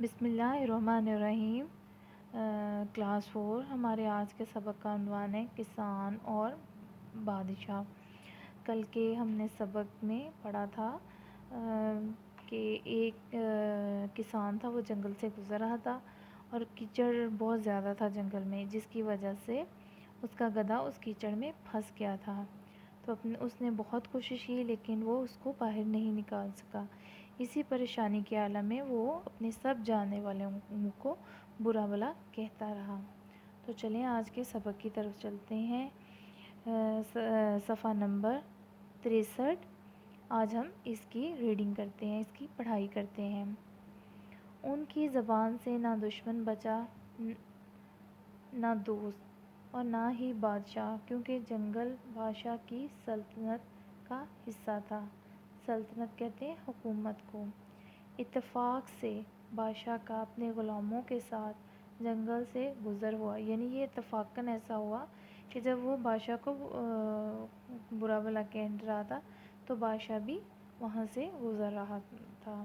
بسم اللہ الرحمن الرحیم۔ کلاس 4 ہمارے آج کے سبق کا عنوان ہے کسان اور بادشاہ۔ کل کے ہم نے سبق میں پڑھا تھا کہ ایک کسان تھا، وہ جنگل سے گزر رہا تھا اور کیچڑ بہت زیادہ تھا جنگل میں، جس کی وجہ سے اس کا گدھا اس کیچڑ میں پھنس گیا تھا۔ تو اس نے بہت کوشش کی لیکن وہ اس کو باہر نہیں نکال سکا۔ اسی پریشانی کے عالم میں وہ اپنے سب جاننے والوں کو برا بھلا کہتا رہا۔ تو چلیں آج کے سبق کی طرف چلتے ہیں۔ صفحہ نمبر 63۔ آج ہم اس کی ریڈنگ کرتے ہیں، اس کی پڑھائی کرتے ہیں۔ ان کی زبان سے نہ دشمن بچا، نہ دوست اور نہ ہی بادشاہ، کیونکہ جنگل بادشاہ کی سلطنت کا حصہ تھا۔ سلطنت کہتے ہیں حکومت کو۔ اتفاق سے بادشاہ کا اپنے غلاموں کے ساتھ جنگل سے گزر ہوا، یعنی یہ اتفاقاً ایسا ہوا کہ جب وہ بادشاہ کو برا بھلا کہہ رہا تھا تو بادشاہ بھی وہاں سے گزر رہا تھا۔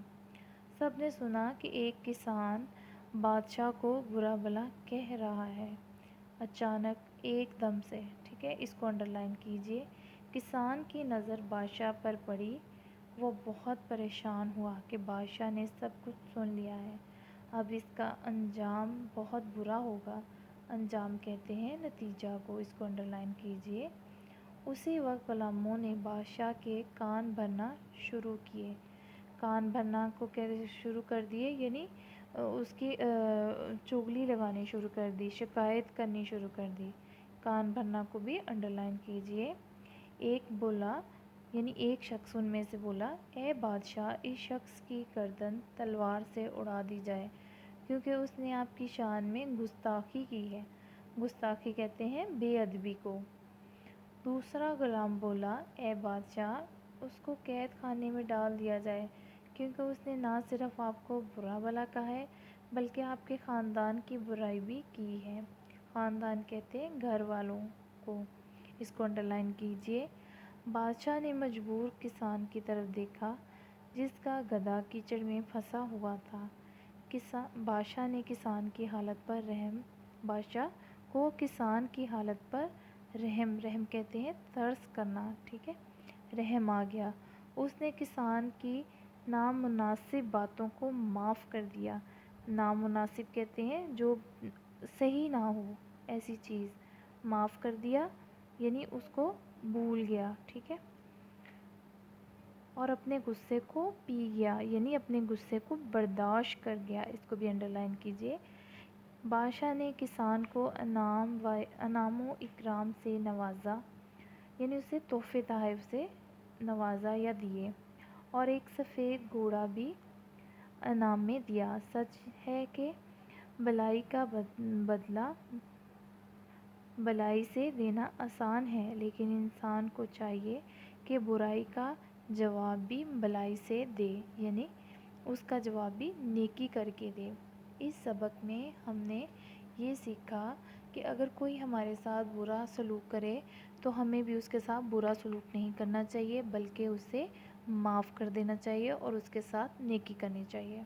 سب نے سنا کہ ایک کسان بادشاہ کو برا بھلا کہہ رہا ہے۔ اچانک ایک دم سے، ٹھیک ہے، اس کو انڈرلائن کیجئے، کسان کی نظر بادشاہ پر پڑی۔ وہ بہت پریشان ہوا کہ بادشاہ نے سب کچھ سن لیا ہے، اب اس کا انجام بہت برا ہوگا۔ انجام کہتے ہیں نتیجہ کو، اس کو انڈرلائن کیجئے۔ اسی وقت غلاموں نے بادشاہ کے کان بھرنا شروع کیے۔ کان بھرنا کو شروع کر دیے، یعنی اس کی چغلی لگانی شروع کر دی، شکایت کرنی شروع کر دی۔ کان بھرنا کو بھی انڈرلائن کیجئے۔ ایک بولا، یعنی ایک شخص ان میں سے بولا، اے بادشاہ، اس شخص کی گردن تلوار سے اڑا دی جائے کیونکہ اس نے آپ کی شان میں گستاخی کی ہے۔ گستاخی کہتے ہیں بے ادبی کو۔ دوسرا غلام بولا، اے بادشاہ، اس کو قید خانے میں ڈال دیا جائے کیونکہ اس نے نہ صرف آپ کو برا بھلا کہا ہے بلکہ آپ کے خاندان کی برائی بھی کی ہے۔ خاندان کہتے ہیں گھر والوں کو، اس کو انڈرلائن کیجئے۔ بادشاہ نے مجبور کسان کی طرف دیکھا جس کا گدھا کیچڑ میں پھنسا ہوا تھا۔ بادشاہ نے کسان کی حالت پر بادشاہ کو کسان کی حالت پر رحم کہتے ہیں ترس کرنا، ٹھیک ہے، رحم آ گیا۔ اس نے کسان کی نامناسب باتوں کو معاف کر دیا۔ نامناسب کہتے ہیں جو صحیح نہ ہو، ایسی چیز معاف کر دیا، یعنی اس کو بھول گیا، ٹھیک ہے، اور اپنے غصے کو پی گیا، یعنی اپنے غصے کو برداشت کر گیا، اس کو بھی انڈرلائن کیجئے۔ بادشاہ نے کسان کو انعام و اکرام سے نوازا، یعنی اسے تحفے تحائف سے نوازا یا دیے، اور ایک سفید گھوڑا بھی انعام میں دیا۔ سچ ہے کہ بلائی کا بدلہ بلائی سے دینا آسان ہے، لیکن انسان کو چاہیے کہ برائی کا جواب بھی بلائی سے دے، یعنی اس کا جواب بھی نیکی کر کے دے۔ اس سبق میں ہم نے یہ سیکھا کہ اگر کوئی ہمارے ساتھ برا سلوک کرے تو ہمیں بھی اس کے ساتھ برا سلوک نہیں کرنا چاہیے بلکہ اسے معاف کر دینا چاہیے اور اس کے ساتھ نیکی کرنی چاہیے۔